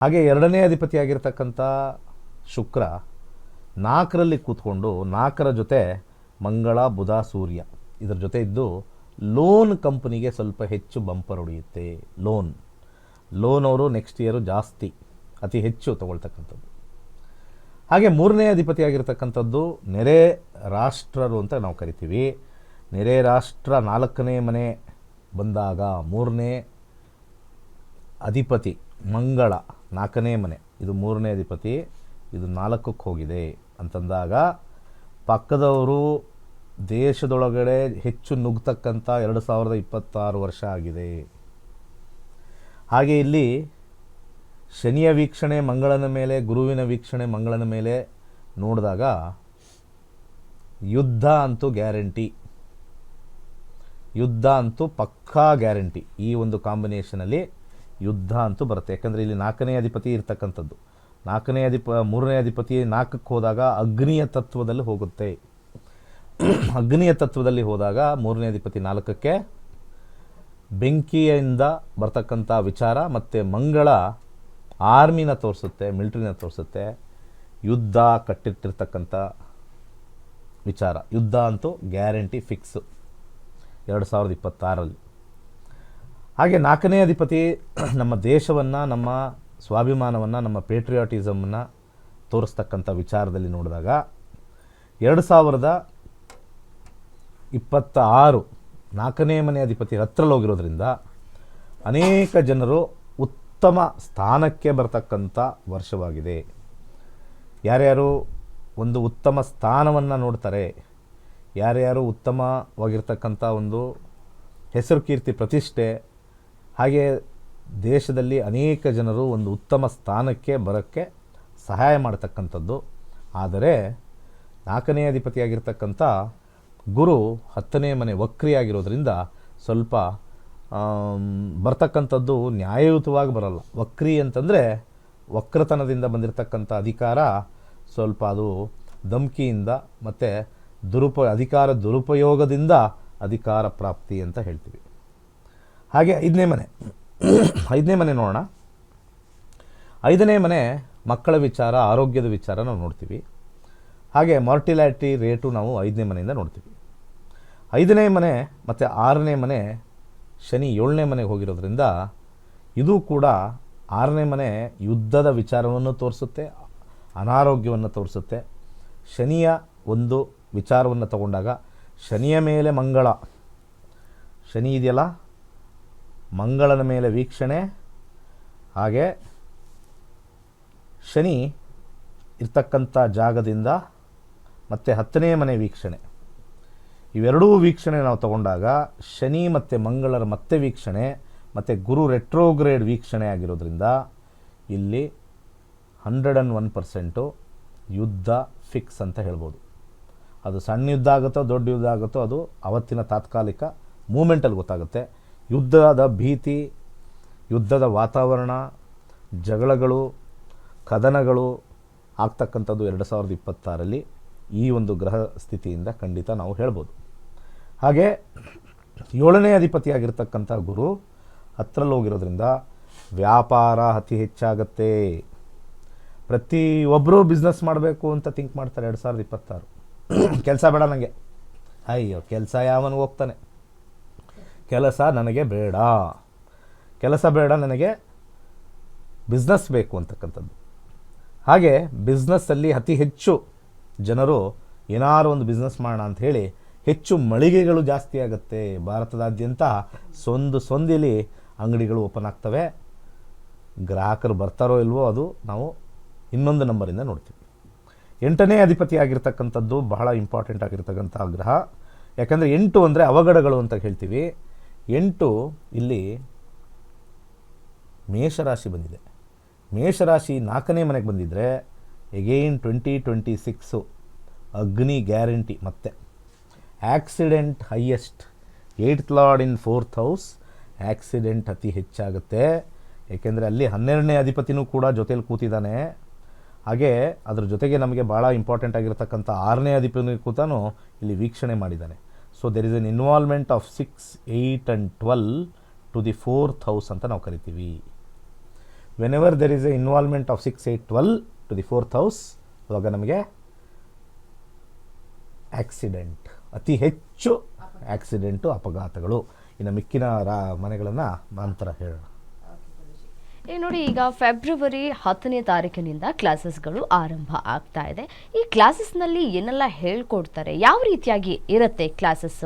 ಹಾಗೆ ಎರಡನೇ ಅಧಿಪತಿಯಾಗಿರ್ತಕ್ಕಂಥ ಶುಕ್ರ 4ರಲ್ಲಿ ಕೂತ್ಕೊಂಡು 4ರ ಜೊತೆ ಮಂಗಳ ಬುಧ ಸೂರ್ಯ ಇದರ ಜೊತೆ ಇದ್ದು ಲೋನ್ ಕಂಪನಿಗೆ ಸ್ವಲ್ಪ ಹೆಚ್ಚು ಬಂಪರ್ ಹೊಡೆಯುತ್ತೆ. ಲೋನ್ ಅವರು ನೆಕ್ಸ್ಟ್ ಇಯರು ಜಾಸ್ತಿ ಅತಿ ಹೆಚ್ಚು ತಗೊಳ್ತಕ್ಕಂಥದ್ದು. ಹಾಗೆ 3ನೇ ಅಧಿಪತಿಯಾಗಿರ್ತಕ್ಕಂಥದ್ದು ನೆರೆ ರಾಷ್ಟ್ರರು ಅಂತ ನಾವು ಕರಿತೀವಿ. ನೆರೆ ರಾಷ್ಟ್ರ 4ನೇ ಮನೆ ಬಂದಾಗ 3ನೇ ಅಧಿಪತಿ ಮಂಗಳ 4ನೇ ಮನೆ, ಇದು 3ನೇ ಅಧಿಪತಿ, ಇದು 4ಕ್ಕೆ ಹೋಗಿದೆ ಅಂತಂದಾಗ ಪಕ್ಕದವರು ದೇಶದೊಳಗಡೆ ಹೆಚ್ಚು ನುಗ್ಗತಕ್ಕಂಥ 2026 ವರ್ಷ ಆಗಿದೆ. ಹಾಗೆ ಇಲ್ಲಿ ಶನಿಯ ವೀಕ್ಷಣೆ ಮಂಗಳನ ಮೇಲೆ, ಗುರುವಿನ ವೀಕ್ಷಣೆ ಮಂಗಳನ ಮೇಲೆ ನೋಡಿದಾಗ ಯುದ್ಧ ಅಂತೂ ಗ್ಯಾರಂಟಿ, ಯುದ್ಧ ಅಂತೂ ಪಕ್ಕಾ ಗ್ಯಾರಂಟಿ. ಈ ಒಂದು ಕಾಂಬಿನೇಷನಲ್ಲಿ ಯುದ್ಧ ಅಂತೂ ಬರುತ್ತೆ. ಯಾಕಂದರೆ ಇಲ್ಲಿ 4ನೇ ಅಧಿಪತಿ ಇರ್ತಕ್ಕಂಥದ್ದು, 3ನೇ ಅಧಿಪತಿ 4ಕ್ಕೆ ಹೋದಾಗ ಅಗ್ನಿಯ ತತ್ವದಲ್ಲಿ ಹೋಗುತ್ತೆ. ಅಗ್ನಿಯ ತತ್ವದಲ್ಲಿ ಹೋದಾಗ 3ನೇ ಅಧಿಪತಿ 4ಕ್ಕೆ ಬೆಂಕಿಯಿಂದ ಬರ್ತಕ್ಕಂಥ ವಿಚಾರ, ಮತ್ತು ಮಂಗಳ ಆರ್ಮಿನ ತೋರಿಸುತ್ತೆ, ಮಿಲಿಟ್ರಿನ ತೋರಿಸುತ್ತೆ, ಯುದ್ಧ ಕಟ್ಟಿಟ್ಟಿರ್ತಕ್ಕಂಥ ವಿಚಾರ. ಯುದ್ಧ ಅಂತೂ ಗ್ಯಾರಂಟಿ ಫಿಕ್ಸು 2026ರಲ್ಲಿ. ಹಾಗೆ 4ನೇ ಅಧಿಪತಿ ನಮ್ಮ ದೇಶವನ್ನು, ನಮ್ಮ ಸ್ವಾಭಿಮಾನವನ್ನು, ನಮ್ಮ ಪೇಟ್ರಿಯಾಟಿಸಮನ್ನು ತೋರಿಸ್ತಕ್ಕಂಥ ವಿಚಾರದಲ್ಲಿ ನೋಡಿದಾಗ 2026 4ನೇ ಮನೆ ಅಧಿಪತಿ ಹತ್ತಿರಲ್ಲಿ ಹೋಗಿರೋದ್ರಿಂದ ಅನೇಕ ಜನರು ಉತ್ತಮ ಸ್ಥಾನಕ್ಕೆ ಬರ್ತಕ್ಕಂಥ ವರ್ಷವಾಗಿದೆ. ಯಾರ್ಯಾರು ಒಂದು ಉತ್ತಮ ಸ್ಥಾನವನ್ನು ನೋಡ್ತಾರೆ, ಯಾರ್ಯಾರು ಉತ್ತಮವಾಗಿರ್ತಕ್ಕಂಥ ಒಂದು ಹೆಸರು ಕೀರ್ತಿ ಪ್ರತಿಷ್ಠೆ, ಹಾಗೆ ದೇಶದಲ್ಲಿ ಅನೇಕ ಜನರು ಒಂದು ಉತ್ತಮ ಸ್ಥಾನಕ್ಕೆ ಬರೋಕ್ಕೆ ಸಹಾಯ ಮಾಡ್ತಕ್ಕಂಥದ್ದು. ಆದರೆ 4ನೇ ಅಧಿಪತಿಯಾಗಿರ್ತಕ್ಕಂಥ ಗುರು 10ನೇ ಮನೆ ವಕ್ರಿಯಾಗಿರೋದ್ರಿಂದ ಸ್ವಲ್ಪ ಬರ್ತಕ್ಕಂಥದ್ದು ನ್ಯಾಯಯುತವಾಗಿ ಬರಲ್ಲ. ವಕ್ರಿ ಅಂತಂದರೆ ವಕ್ರತನದಿಂದ ಬಂದಿರತಕ್ಕಂಥ ಅಧಿಕಾರ ಸ್ವಲ್ಪ ಅದು ಧಮ್ಕಿಯಿಂದ ಮತ್ತು ಅಧಿಕಾರ ದುರುಪಯೋಗದಿಂದ ಅಧಿಕಾರ ಪ್ರಾಪ್ತಿ ಅಂತ ಹೇಳ್ತೀವಿ. ಹಾಗೆ 5ನೇ ಮನೆ ನೋಡೋಣ. 5ನೇ ಮನೆ ಮಕ್ಕಳ ವಿಚಾರ, ಆರೋಗ್ಯದ ವಿಚಾರ ನಾವು ನೋಡ್ತೀವಿ. ಹಾಗೆ ಮಾರ್ಟಿಲಿಟಿ ರೇಟು ನಾವು 5ನೇ ಮನೆಯಿಂದ ನೋಡ್ತೀವಿ. 5ನೇ ಮನೆ ಮತ್ತು 6ನೇ ಮನೆ ಶನಿ 7ನೇ ಮನೆಗೆ ಹೋಗಿರೋದ್ರಿಂದ ಇದು ಕೂಡ 6ನೇ ಮನೆ ಯುದ್ಧದ ವಿಚಾರವನ್ನು ತೋರಿಸುತ್ತೆ, ಅನಾರೋಗ್ಯವನ್ನು ತೋರಿಸುತ್ತೆ. ಶನಿಯ ಒಂದು ವಿಚಾರವನ್ನು ತಗೊಂಡಾಗ ಶನಿಯ ಮೇಲೆ ಮಂಗಳ, ಶನಿ ಇದೆಯಲ್ಲ ಮಂಗಳನ ಮೇಲೆ ವೀಕ್ಷಣೆ, ಹಾಗೆ ಶನಿ ಇರ್ತಕ್ಕಂಥ ಜಾಗದಿಂದ ಮತ್ತು 10ನೇ ಮನೆ ವೀಕ್ಷಣೆ, ಇವೆರಡೂ ವೀಕ್ಷಣೆ ನಾವು ತಗೊಂಡಾಗ ಶನಿ ಮತ್ತು ಮಂಗಳರ ಮತ್ತೆ ವೀಕ್ಷಣೆ ಮತ್ತು ಗುರು ರೆಟ್ರೋಗ್ರೇಡ್ ವೀಕ್ಷಣೆ ಆಗಿರೋದ್ರಿಂದ ಇಲ್ಲಿ 101% ಯುದ್ಧ ಫಿಕ್ಸ್ ಅಂತ ಹೇಳ್ಬೋದು. ಅದು ಸಣ್ಣ ಯುದ್ಧ ಆಗುತ್ತೋ ದೊಡ್ಡ ಯುದ್ಧ ಆಗುತ್ತೋ ಅದು ಅವತ್ತಿನ ತಾತ್ಕಾಲಿಕ ಮೂಮೆಂಟಲ್ಲಿ ಗೊತ್ತಾಗುತ್ತೆ. ಯುದ್ಧದ ಭೀತಿ, ಯುದ್ಧದ ವಾತಾವರಣ, ಜಗಳಗಳು, ಕದನಗಳು ಆಗ್ತಕ್ಕಂಥದ್ದು 2026ರಲ್ಲಿ ಈ ಒಂದು ಗ್ರಹ ಸ್ಥಿತಿಯಿಂದ ಖಂಡಿತ ನಾವು ಹೇಳ್ಬೋದು. ಹಾಗೆ 7ನೇ ಅಧಿಪತಿಯಾಗಿರ್ತಕ್ಕಂಥ ಗುರು 10ರಲ್ಲಿ ಹೋಗಿರೋದ್ರಿಂದ ವ್ಯಾಪಾರ ಅತಿ ಹೆಚ್ಚಾಗತ್ತೆ. ಪ್ರತಿಯೊಬ್ಬರೂ ಬಿಸ್ನೆಸ್ ಮಾಡಬೇಕು ಅಂತ ಥಿಂಕ್ ಮಾಡ್ತಾರೆ 2026. ಕೆಲಸ ಬೇಡ ನನಗೆ, ಅಯ್ಯೋ ಕೆಲಸ ಯಾವನಿಗೆ ಹೋಗ್ತಾನೆ, ಕೆಲಸ ನನಗೆ ಬೇಡ, ಕೆಲಸ ಬೇಡ ನನಗೆ ಬಿಸ್ನೆಸ್ ಬೇಕು ಅಂತಕ್ಕಂಥದ್ದು. ಹಾಗೆ ಬಿಸ್ನೆಸ್ಸಲ್ಲಿ ಅತಿ ಹೆಚ್ಚು ಜನರು ಏನಾರು ಒಂದು ಬಿಸ್ನೆಸ್ ಮಾಡೋಣ ಅಂತ ಹೇಳಿ ಹೆಚ್ಚು ಮಳಿಗೆಗಳು ಜಾಸ್ತಿ ಆಗುತ್ತೆ. ಭಾರತದಾದ್ಯಂತ ಸಂದಿಲಿ ಅಂಗಡಿಗಳು ಓಪನ್ ಆಗ್ತವೆ. ಗ್ರಾಹಕರು ಬರ್ತಾರೋ ಇಲ್ವೋ ಅದು ನಾವು ಇನ್ನೊಂದು ನಂಬರಿಂದ ನೋಡ್ತೀವಿ. 8ನೇ ಅಧಿಪತಿ ಆಗಿರ್ತಕ್ಕಂಥದ್ದು ಬಹಳ ಇಂಪಾರ್ಟೆಂಟ್ ಆಗಿರ್ತಕ್ಕಂಥ ಗ್ರಹ. ಯಾಕಂದರೆ 8 ಅಂದರೆ ಅವಘಡಗಳು ಅಂತ ಹೇಳ್ತೀವಿ. 8 ಇಲ್ಲಿ ಮೇಷರಾಶಿ ಬಂದಿದೆ. ಮೇಷರಾಶಿ 4ನೇ ಮನೆಗೆ ಬಂದಿದ್ದರೆ ಎಗೈನ್ 2026 ಅಗ್ನಿ ಗ್ಯಾರಂಟಿ. ಮತ್ತೆ ಆಕ್ಸಿಡೆಂಟ್ ಹೈಯೆಸ್ಟ್, 8th ಲಾರ್ಡ್ ಇನ್ 4th ಹೌಸ್, ಆಕ್ಸಿಡೆಂಟ್ ಅತಿ ಹೆಚ್ಚಾಗುತ್ತೆ. ಏಕೆಂದರೆ ಅಲ್ಲಿ 12ನೇ ಅಧಿಪತಿನೂ ಕೂಡ ಜೊತೆಯಲ್ಲಿ ಕೂತಿದ್ದಾನೆ. ಹಾಗೆ ಅದ್ರ ಜೊತೆಗೆ ನಮಗೆ ಭಾಳ ಇಂಪಾರ್ಟೆಂಟ್ ಆಗಿರತಕ್ಕಂಥ 6ನೇ ಅಧಿಪತಿ ಕೂತಾನು ಇಲ್ಲಿ ವೀಕ್ಷಣೆ ಮಾಡಿದ್ದಾನೆ. So there is an involvement of 6, 8 and 12 to the 4th house ಅಂತ ನಾವು ಕರಿತೀವಿ. Whenever there is a involvement of 6, 8, 12 to the 4th house, ಇವಾಗ ನಮಗೆ ಆಕ್ಸಿಡೆಂಟ್, ಅತಿ ಹೆಚ್ಚು ಆಕ್ಸಿಡೆಂಟು, ಅಪಘಾತಗಳು. ಇನ್ನು ಮಿಕ್ಕಿನ ಮನೆಗಳನ್ನು ನಂತರ ಹೇಳೋಣ. ಈಗ ನೋಡಿ, ಈಗ ಫೆಬ್ರವರಿ 10ನೇ ತಾರೀಕಿನಿಂದ ಕ್ಲಾಸಸ್ಗಳು ಆರಂಭ ಆಗ್ತಾ ಇದೆ. ಈ ಕ್ಲಾಸಸ್ನಲ್ಲಿ ಏನೆಲ್ಲ ಹೇಳ್ಕೊಡ್ತಾರೆ, ಯಾವ ರೀತಿಯಾಗಿ ಇರುತ್ತೆ ಕ್ಲಾಸಸ್ಸು